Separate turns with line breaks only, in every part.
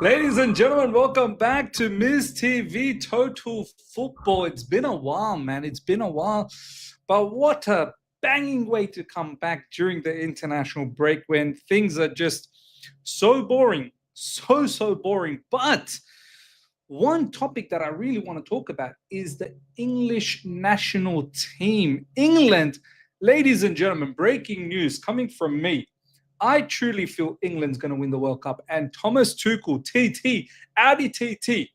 Ladies and gentlemen, welcome back to Ms. TV Total Football. It's been a while, man. It's been a while. But what a banging way to come back during the international break when things are just so boring. So boring. But one topic that I really want to talk about is the English national team. England, ladies and gentlemen, breaking news coming from me. I truly feel England's going to win the World Cup. And Thomas Tuchel, TT, Audi TT,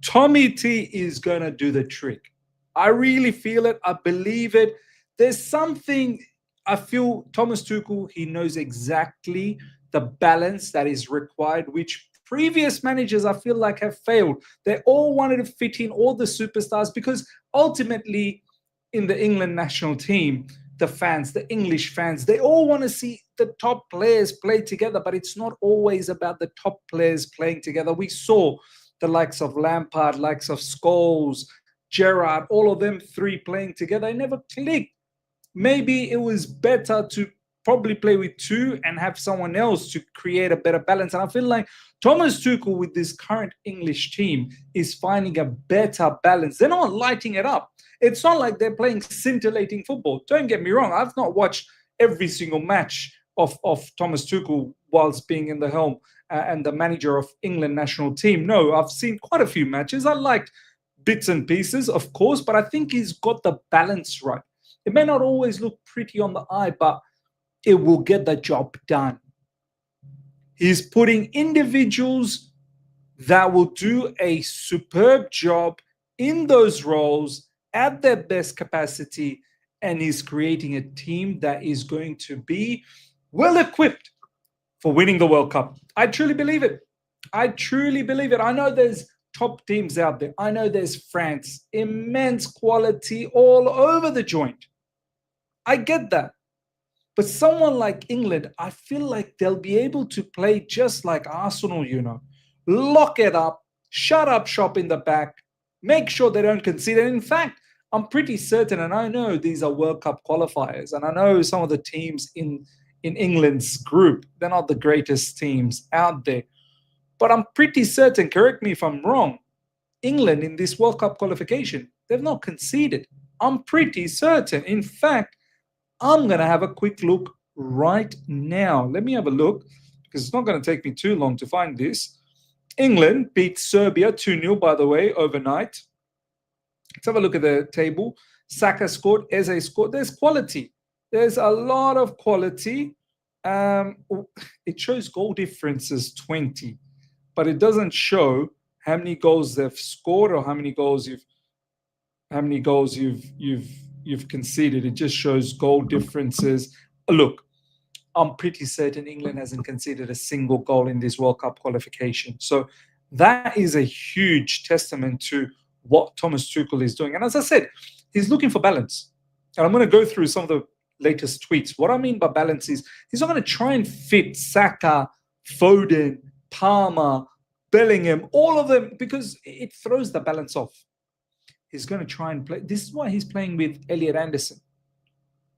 Tommy T is going to do the trick. I really feel it. I believe it. There's something, I feel Thomas Tuchel, he knows exactly the balance that is required, which previous managers, I feel like, have failed. They all wanted to fit in all the superstars because ultimately in the England national team, the fans, the English fans, they all want to see the top players play together, but it's not always about the top players playing together. We saw the likes of Lampard, likes of Scholes, Gerrard, all of them three playing together. It never clicked. Maybe it was better to probably play with two and have someone else to create a better balance. And I feel like Thomas Tuchel with this current English team is finding a better balance. They're not lighting it up. It's not like they're playing scintillating football. Don't get me wrong. I've not watched every single match of Thomas Tuchel whilst being in the helm and the manager of England national team. No, I've seen quite a few matches. I liked bits and pieces, of course, but I think he's got the balance right. It may not always look pretty on the eye, but it will get the job done. He's putting individuals that will do a superb job in those roles at their best capacity, and he's creating a team that is going to be well equipped for winning the World Cup. I truly believe it. I truly believe it. I know there's top teams out there. I know there's France, immense quality all over the joint. I get that. But someone like England, I feel like they'll be able to play just like Arsenal, lock it up, shut up shop in the back, make sure they don't concede. And in fact, I'm pretty certain, and I know these are World Cup qualifiers, and I know some of the teams in England's group, they're not the greatest teams out there. But I'm pretty certain, correct me if I'm wrong, England in this World Cup qualification, they've not conceded. I'm pretty certain. In fact, I'm going to have a quick look right now. Let me have a look because it's not going to take me too long to find this. England beat Serbia 2-0, by the way, overnight. Let's have a look at the table. Saka scored, Eze scored. There's quality. There's a lot of quality. It shows goal differences 20, but it doesn't show how many goals they've scored or how many goals you've conceded. It just shows goal differences. Look, I'm pretty certain England hasn't conceded a single goal in this World Cup qualification. So that is a huge testament to what Thomas Tuchel is doing. And as I said, he's looking for balance. And I'm going to go through some of the latest tweets. What I mean by balance is he's not going to try and fit Saka, Foden, Palmer, Bellingham, all of them, because it throws the balance off. He's going to try and play. This is why he's playing with Elliot Anderson.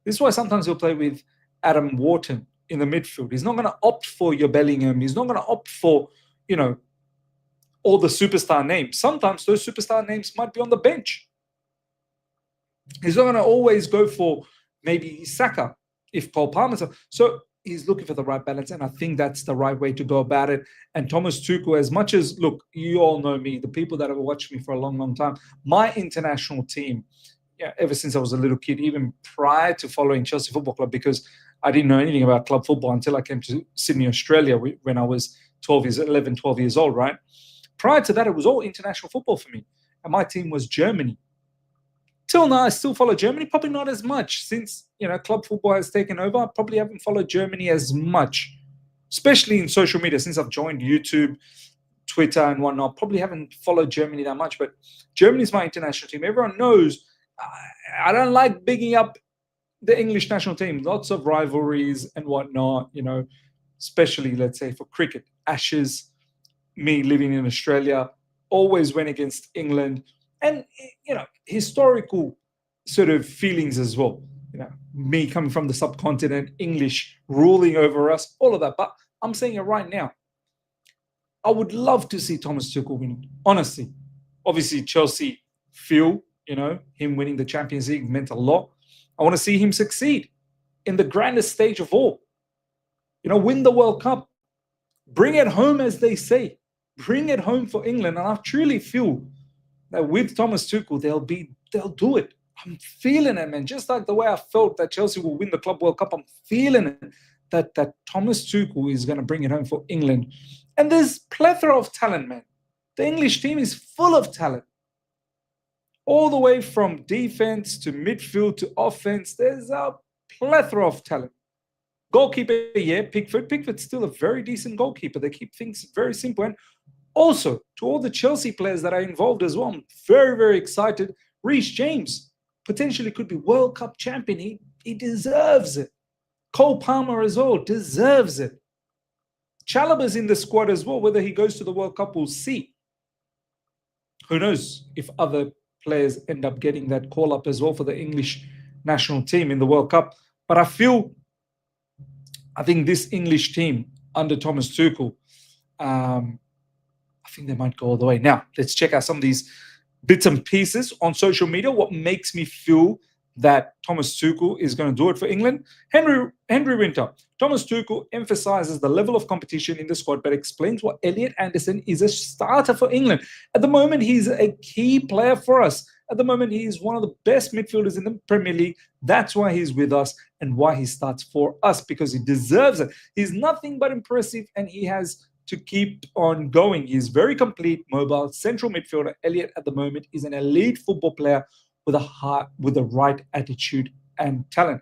This is why sometimes he'll play with Adam Wharton in the midfield. He's not going to opt for your Bellingham. He's not going to opt for, all the superstar names. Sometimes those superstar names might be on the bench. He's not going to always go for maybe Saka if Cole Palmer's. So he's looking for the right balance, and I think that's the right way to go about it. And Thomas Tuchel, as much as, look, you all know me, the people that have watched me for a long, long time, my international team, ever since I was a little kid, even prior to following Chelsea Football Club, because I didn't know anything about club football until I came to Sydney, Australia, when I was 12 years old, right? Prior to that, it was all international football for me. And my team was Germany. Till now, I still follow Germany, probably not as much. Since, club football has taken over, I probably haven't followed Germany as much, especially in social media. Since I've joined YouTube, Twitter and whatnot, probably haven't followed Germany that much. But Germany's my international team. Everyone knows I don't like bigging up the English national team. Lots of rivalries and whatnot, especially, let's say, for cricket. Ashes, me living in Australia, always went against England. And, historical sort of feelings as well. me coming from the subcontinent, English ruling over us, all of that. But I'm saying it right now. I would love to see Thomas Tuchel win, honestly. Obviously, Chelsea feel, him winning the Champions League meant a lot. I want to see him succeed in the grandest stage of all. Win the World Cup. Bring it home, as they say. Bring it home for England. And I truly feel that with Thomas Tuchel, they'll do it. I'm feeling it, man. Just like the way I felt that Chelsea will win the Club World Cup, I'm feeling it that Thomas Tuchel is going to bring it home for England. And there's plethora of talent, man. The English team is full of talent. All the way from defense to midfield to offense, there's a plethora of talent. Goalkeeper, yeah, Pickford. Pickford's still a very decent goalkeeper. They keep things very simple. And also, to all the Chelsea players that are involved as well, I'm very, very excited. Reece James potentially could be World Cup champion. He deserves it. Cole Palmer as well deserves it. Chalobah's in the squad as well. Whether he goes to the World Cup, we'll see. Who knows if other players end up getting that call up as well for the English national team in the World Cup. But I think this English team under Thomas Tuchel, I think they might go all the way. Now, let's check out some of these bits and pieces on social media. What makes me feel that Thomas Tuchel is going to do it for England? Henry Winter. Thomas Tuchel emphasizes the level of competition in the squad, but explains why Elliot Anderson is a starter for England. At the moment, he's a key player for us. At the moment, he is one of the best midfielders in the Premier League. That's why he's with us and why he starts for us, because he deserves it. He's nothing but impressive, and he has to keep on going. He's very complete, mobile, central midfielder. Elliot, at the moment, is an elite football player with a heart, with the right attitude and talent.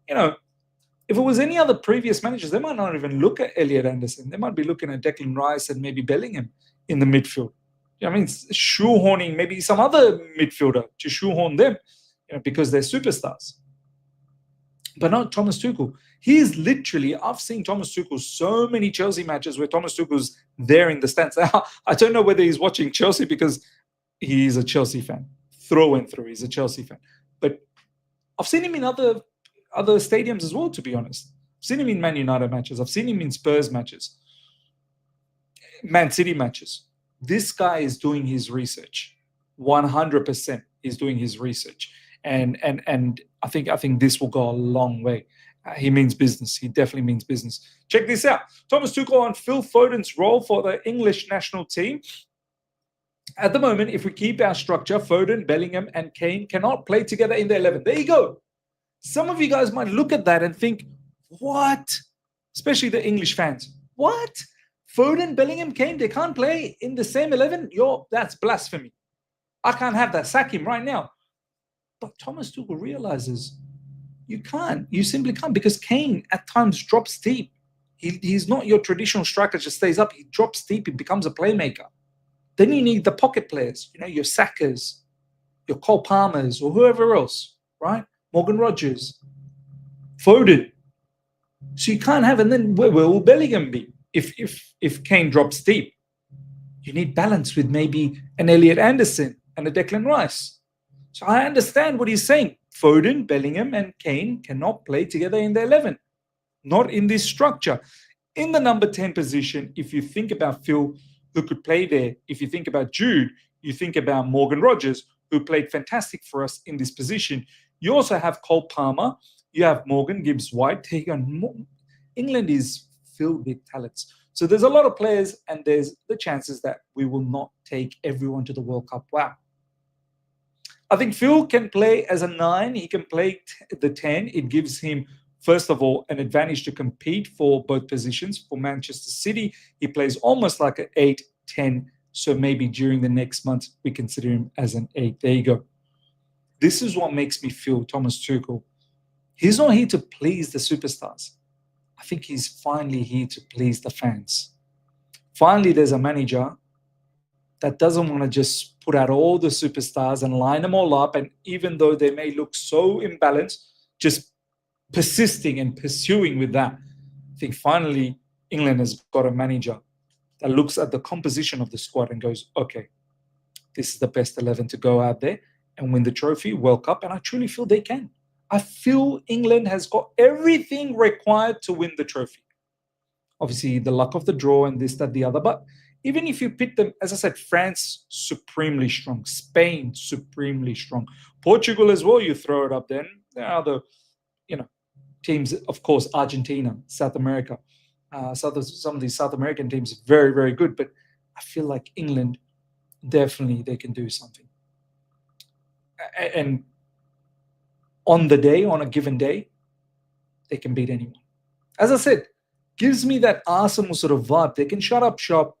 If it was any other previous managers, they might not even look at Elliot Anderson. They might be looking at Declan Rice and maybe Bellingham in the midfield. Shoehorning maybe some other midfielder to shoehorn them, because they're superstars. But not Thomas Tuchel. He's literally, I've seen Thomas Tuchel so many Chelsea matches where Thomas Tuchel's there in the stands. I don't know whether he's watching Chelsea because he's a Chelsea fan. Through and through, he's a Chelsea fan. But I've seen him in other stadiums as well, to be honest. I've seen him in Man United matches. I've seen him in Spurs matches. Man City matches. This guy is doing his research. 100% is doing his research. And I think this will go a long way. He means business. He definitely means business. Check this out. Thomas Tuchel on Phil Foden's role for the English national team. At the moment, if we keep our structure, Foden, Bellingham, and Kane cannot play together in the 11. There you go. Some of you guys might look at that and think, what? Especially the English fans. What? Foden, Bellingham, Kane, they can't play in the same 11? That's blasphemy. I can't have that. Sack him right now. But Thomas Tuchel realizes you can't. You simply can't, because Kane at times drops deep. He's not your traditional striker, just stays up. He drops deep. He becomes a playmaker. Then you need the pocket players, your Sakas, your Cole Palmers, or whoever else, right? Morgan Rogers, Foden. So you can't have, and then where will Bellingham be if Kane drops deep? You need balance with maybe an Elliot Anderson and a Declan Rice. So I understand what he's saying. Foden, Bellingham, and Kane cannot play together in the 11. Not in this structure. In the number 10 position, if you think about Phil, who could play there, if you think about Jude, you think about Morgan Rogers, who played fantastic for us in this position. You also have Cole Palmer. You have Morgan Gibbs-White. England is filled with talents. So there's a lot of players, and there's the chances that we will not take everyone to the World Cup. Wow. I think Phil can play as a 9. He can play the 10. It gives him, first of all, an advantage to compete for both positions. For Manchester City, he plays almost like an 8, 10. So maybe during the next month, we consider him as an 8. There you go. This is what makes me feel Thomas Tuchel. He's not here to please the superstars. I think he's finally here to please the fans. Finally, there's a manager that doesn't want to just put out all the superstars and line them all up. And even though they may look so imbalanced, just persisting and pursuing with that. I think finally England has got a manager that looks at the composition of the squad and goes, okay, this is the best 11 to go out there and win the trophy, World Cup. And I truly feel they can. I feel England has got everything required to win the trophy. Obviously, the luck of the draw and this, that, the other. But even if you pit them, as I said, France, supremely strong. Spain, supremely strong. Portugal as well, you throw it up then. There are other, teams, of course, Argentina, South America. Some of these South American teams, very, very good. But I feel like England, definitely they can do something. And on a given day, they can beat anyone. As I said, gives me that Arsenal sort of vibe. They can shut up shop,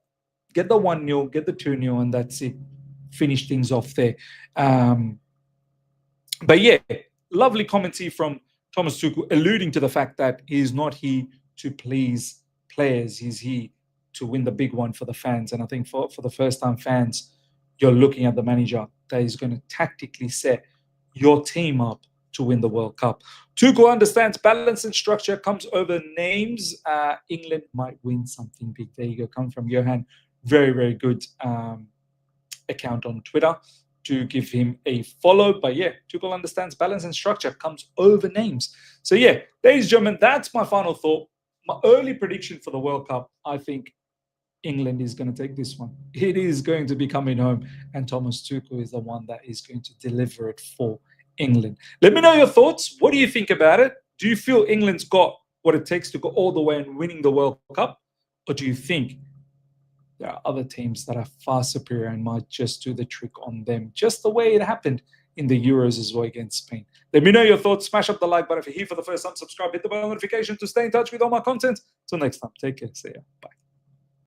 get the 1-0, get the 2-0, and that's it. Finish things off there. But yeah, lovely commentary from Thomas Tuchel, alluding to the fact that he's not here to please players. He's here to win the big one for the fans. And I think for the first-time fans, you're looking at the manager that is going to tactically set your team up to win the World Cup. Tuchel understands balance and structure comes over names. England might win something big. There you go. Come from Johan. Very, very good account on Twitter. To give him a follow. But yeah, Tuchel understands balance and structure comes over names. So yeah, ladies and gentlemen, that's my final thought. My early prediction for the World Cup, I think England is going to take this one. It is going to be coming home, and Thomas Tuchel is the one that is going to deliver it for England. Let me know your thoughts. What do you think about it? Do you feel England's got what it takes to go all the way and winning the World Cup? Or do you think there are other teams that are far superior and might just do the trick on them, just the way it happened in the Euros as well against Spain? Let me know your thoughts. Smash up the like button if you're here for the first time. Subscribe, hit the bell notification to stay in touch with all my content. Till next time, take care. See ya. Bye.